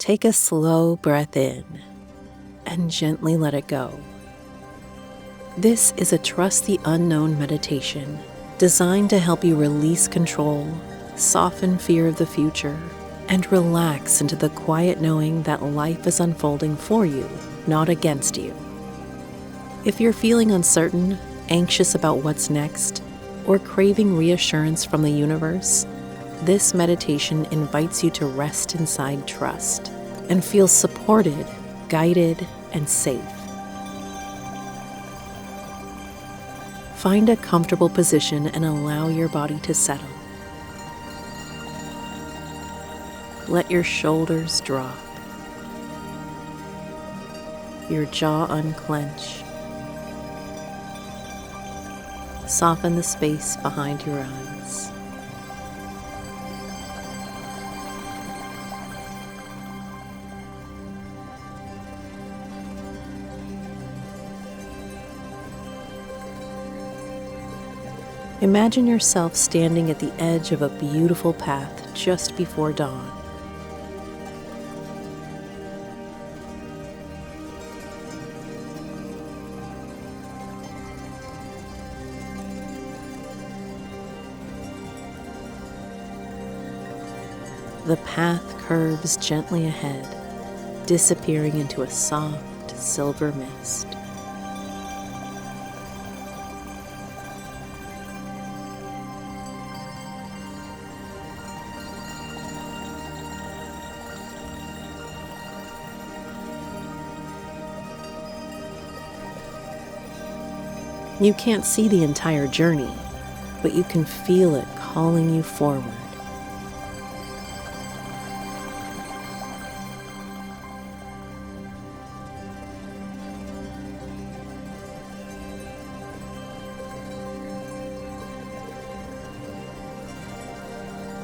Take a slow breath in and gently let it go. This is a Trust the Unknown meditation designed to help you release control, soften fear of the future, and relax into the quiet knowing that life is unfolding for you, not against you. If you're feeling uncertain, anxious about what's next, or craving reassurance from the universe, this meditation invites you to rest inside trust and feel supported, guided, and safe. Find a comfortable position and allow your body to settle. Let your shoulders drop, your jaw unclench. Soften the space behind your eyes. Imagine yourself standing at the edge of a beautiful path just before dawn. The path curves gently ahead, disappearing into a soft silver mist. You can't see the entire journey, but you can feel it calling you forward.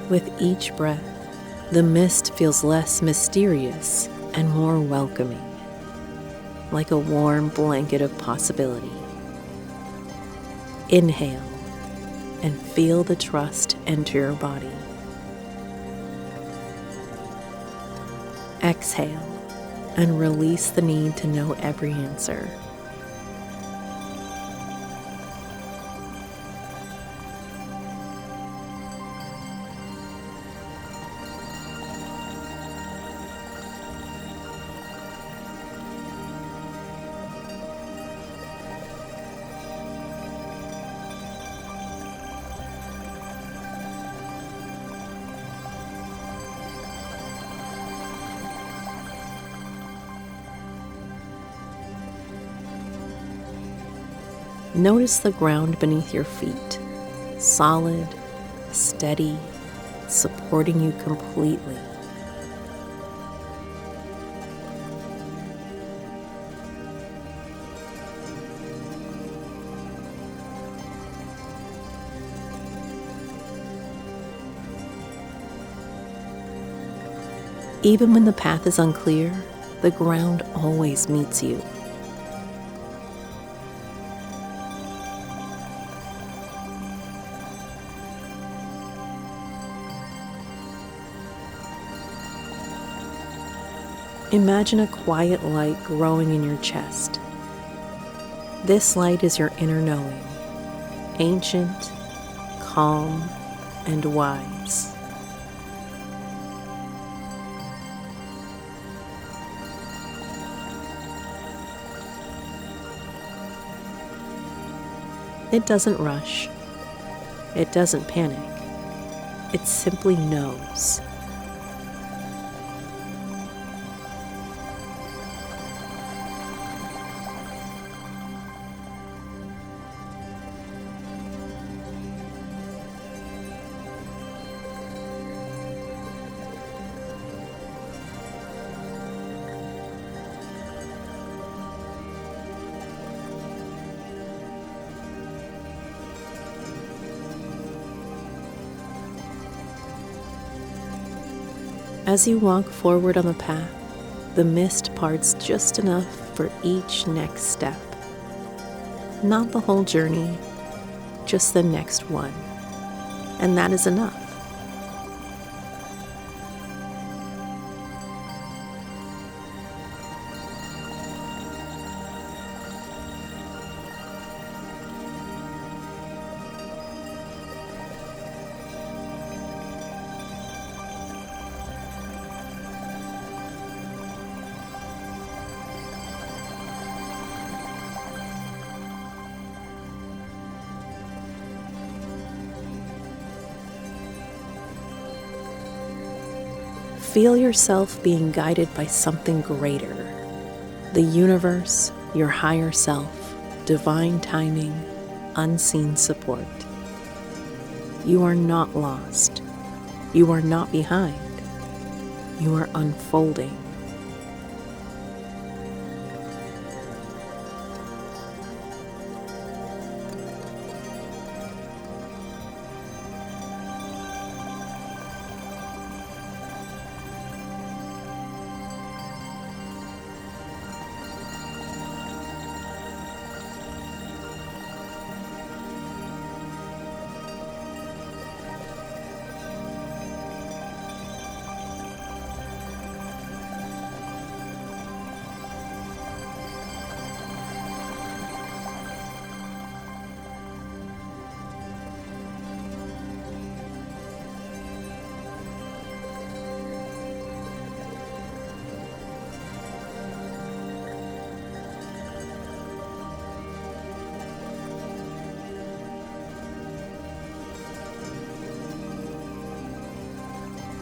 With each breath, the mist feels less mysterious and more welcoming, like a warm blanket of possibility. Inhale and feel the trust enter your body. Exhale and release the need to know every answer. Notice the ground beneath your feet, solid, steady, supporting you completely. Even when the path is unclear, the ground always meets you. Imagine a quiet light growing in your chest. This light is your inner knowing, ancient, calm, and wise. It doesn't rush. It doesn't panic. It simply knows. As you walk forward on the path, the mist parts just enough for each next step. Not the whole journey, just the next one. And that is enough. feel yourself being guided by something greater: the universe, your higher self, divine timing, unseen support. You are not lost. You are not behind. You are unfolding.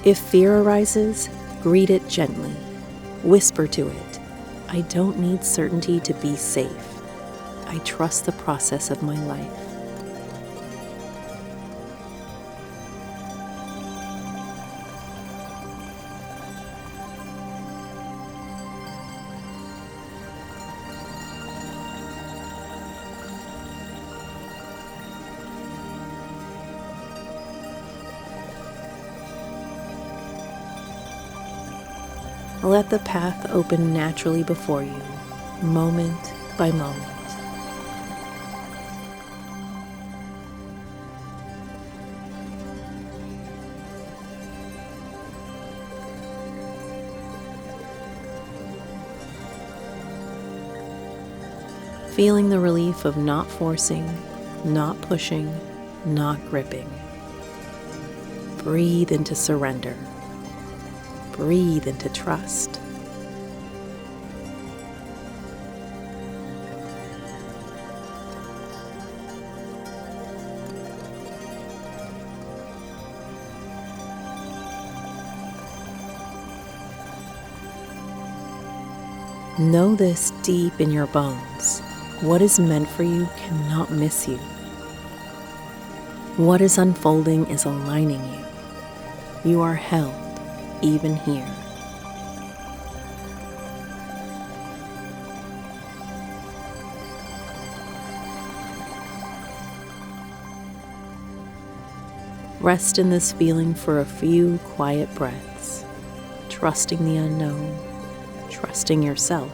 If fear arises, greet it gently. Whisper to it, "I don't need certainty to be safe. I trust the process of my life." Let the path open naturally before you, moment by moment. Feeling the relief of not forcing, not pushing, not gripping. Breathe into surrender. Breathe into trust. Know this deep in your bones: what is meant for you cannot miss you. What is unfolding is aligning you. You are held, even here. Rest in this feeling for a few quiet breaths, trusting the unknown, trusting yourself,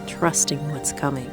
trusting what's coming.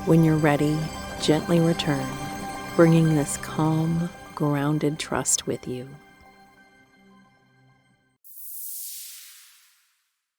When you're ready, gently return, bringing this calm, grounded trust with you.